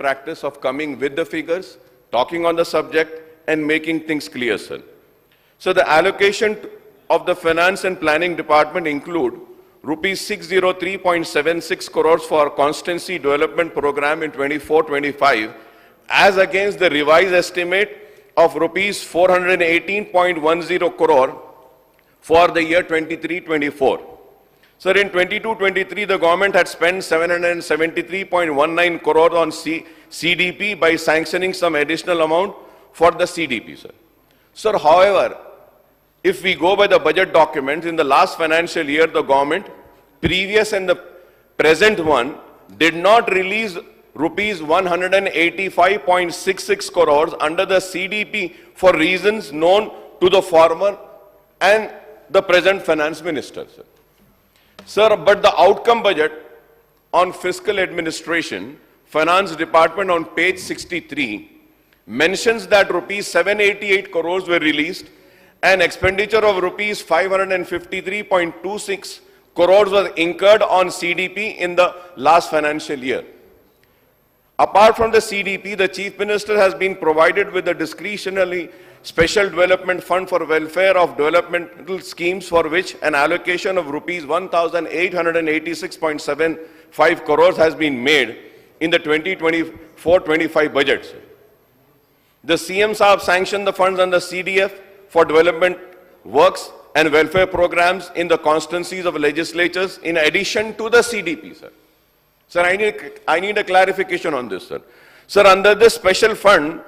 practice of coming with the figures, talking on the subject, and making things clear, sir. So the allocation of the Finance and Planning Department include rupees 603.76 crores for Constancy Development Program in 24-25, as against the revised estimate of rupees 418.10 crore for the year 23-24. Sir, in 22-23, the government had spent 773.19 crore on CDP by sanctioning some additional amount for the CDP, sir. Sir, however, if we go by the budget documents, in the last financial year, the government, previous and the present one, did not release rupees 185.66 crores under the CDP for reasons known to the former and the present finance minister, sir. Sir, but the outcome budget on fiscal administration, finance department on page 63, mentions that rupees 788 crores were released and expenditure of rupees 553.26 crores was incurred on CDP in the last financial year. Apart from the CDP, the Chief Minister has been provided with a discretionary special development fund for welfare of developmental schemes, for which an allocation of rupees 1,886.75 crores has been made in the 2024-25 budget. The CM Saab sanctioned the funds under CDF for development works and welfare programs in the constituencies of legislatures in addition to the CDP, sir. Sir, I need a clarification on this, sir. Sir, under this special fund,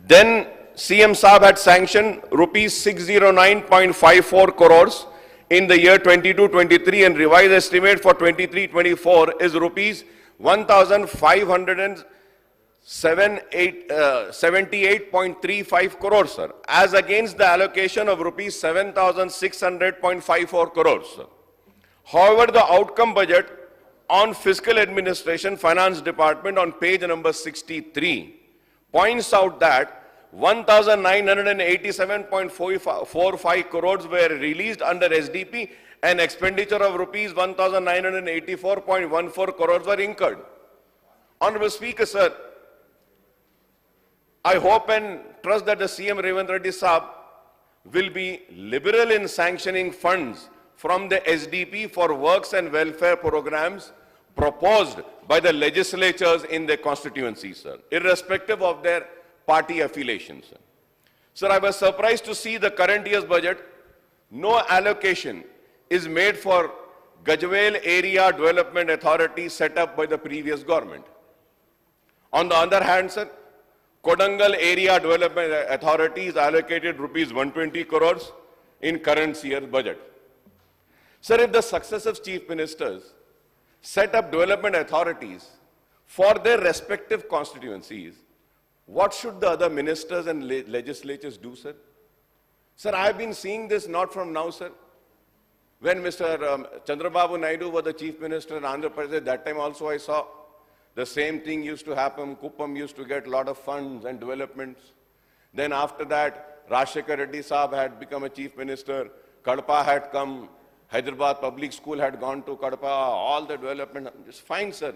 then CM Saab had sanctioned rupees 609.54 crores in the year 22-23, and revised estimate for 23-24 is rupees 1,578.35 crores, sir, as against the allocation of rupees 7,600.54 crores, sir. However, the outcome budget on fiscal administration finance department on page number 63 points out that 1,987.45 crores were released under SDP and expenditure of rupees 1,984.14 crores were incurred. Honorable Speaker, sir, I hope and trust that the CM Revanth Reddy Saab will be liberal in sanctioning funds from the SDP for works and welfare programs proposed by the legislatures in their constituencies, sir, irrespective of their party affiliations. Sir, I was surprised to see the current year's budget, no allocation is made for Gajwel Area Development Authority set up by the previous government. On the other hand, sir, Kodangal Area Development Authority is allocated rupees 120 crores in current year's budget. Sir, if the successive chief ministers set up development authorities for their respective constituencies, what should the other ministers and legislatures do, sir? Sir, I have been seeing this not from now, sir. When Mr. Chandrababu Naidu was the chief minister in Andhra Pradesh, that time also I saw the same thing used to happen. Kuppam used to get a lot of funds and developments. Then after that, Rajshekhar Reddy Saab had become a chief minister. Kadapa had come. Hyderabad Public School had gone to Kadapa. All the development is fine, sir.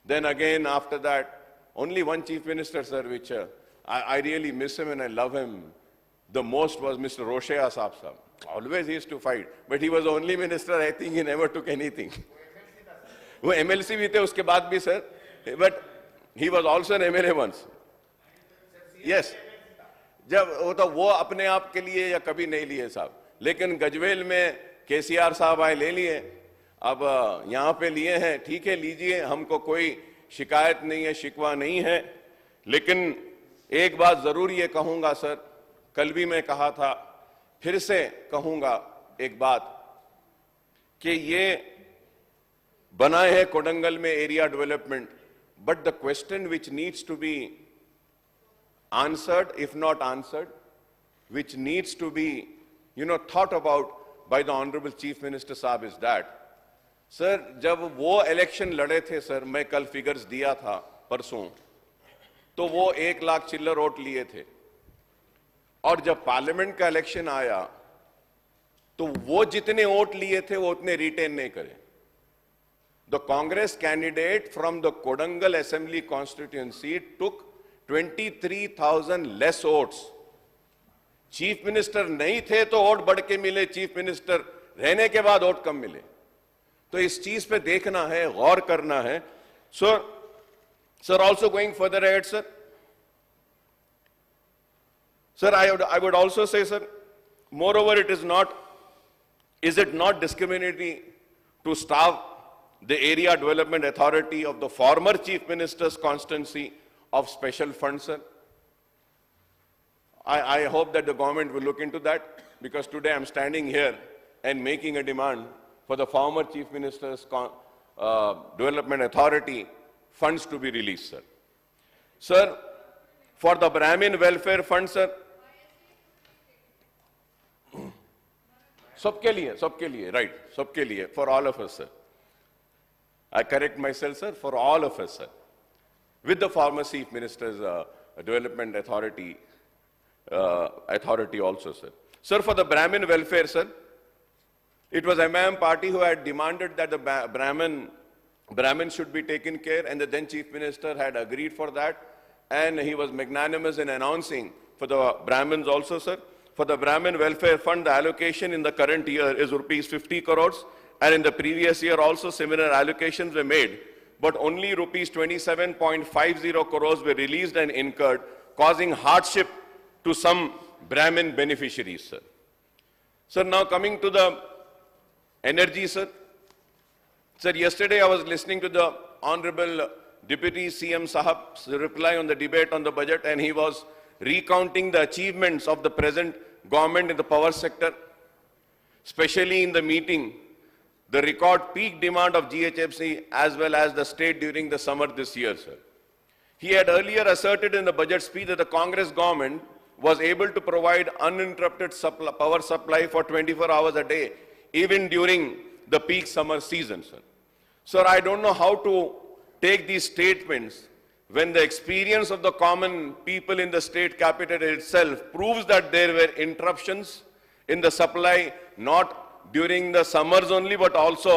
Then again, after that, only one chief minister, sir, which I really miss him and I love him the most, was Mr. Roshaya Saab. Always he used to fight. But he was the only minister, I think he never took anything. वो MLC भी थे उसके बाद भी sir, but he was also an MLA once. Yes. जब वो अपने आप के लिए या कभी नहीं लिए साहब, लेकिन गजवेल में KCR साहब आए ले लिए, अब यहाँ पे लिए हैं, ठीक है लीजिए, हमको कोई शिकायत नहीं है, शिकवा नहीं है, लेकिन एक बात जरूर ये कहूंगा सर, कल भी मैं कहा था, फिर से कहूंगा एक बात कि ये बनाए हैं कोडंगल में area development, but the question which needs to be answered, if not answered, which needs to be, thought about by the Honorable Chief Minister Saab is that, sir, जब वो इलेक्शन लड़े थे सर, मैं कल फिगर्स दिया था परसों, तो वो 1 लाख चिल्लर वोट लिए थे, और जब पार्लियामेंट का इलेक्शन आया, तो वो जितने वोट लिए थे वो उतने रिटेन नहीं करे, The Congress candidate from the Kodangal Assembly constituency took 23,000 less votes. Chief minister नहीं थे तो वोट बढ़ के मिले, चीफ मिनिस्टर रहने के बाद वोट कम मिले. तो इस चीज पे देखना है, गौर करना है. Sir, also going further ahead, sir. Sir, I would also say, sir, moreover, is it not discriminatory to starve the Area Development Authority of the former Chief Minister's constituency of special funds, sir? I hope that the government will look into that, because today I'm standing here and making a demand for the former Chief Minister's Development Authority funds to be released, sir. Sir, for the Brahmin Welfare Fund, sir, सबके लिए, right, सबके लिए, for all of us, sir. I correct myself, sir, for all of us, sir. With the former Chief Minister's Development Authority also, sir. Sir, for the Brahmin welfare, sir, it was MIM party who had demanded that the Brahmin should be taken care, and the then Chief Minister had agreed for that, and he was magnanimous in announcing for the Brahmins also, sir. For the Brahmin Welfare Fund, the allocation in the current year is rupees 50 crores, and in the previous year also similar allocations were made, but only rupees 27.50 crores were released and incurred, causing hardship to some Brahmin beneficiaries, sir. Sir, now coming to the energy, sir. Sir, yesterday I was listening to the Honorable Deputy CM Sahab's reply on the debate on the budget, and he was recounting the achievements of the present government in the power sector, especially in the meeting, the record peak demand of GHFC as well as the state during the summer this year, sir. He had earlier asserted in the budget speech that the Congress government was able to provide uninterrupted power supply for 24 hours a day, even during the peak summer season, sir. Sir, I don't know how to take these statements when the experience of the common people in the state capital itself proves that there were interruptions in the supply, not during the summers only, but also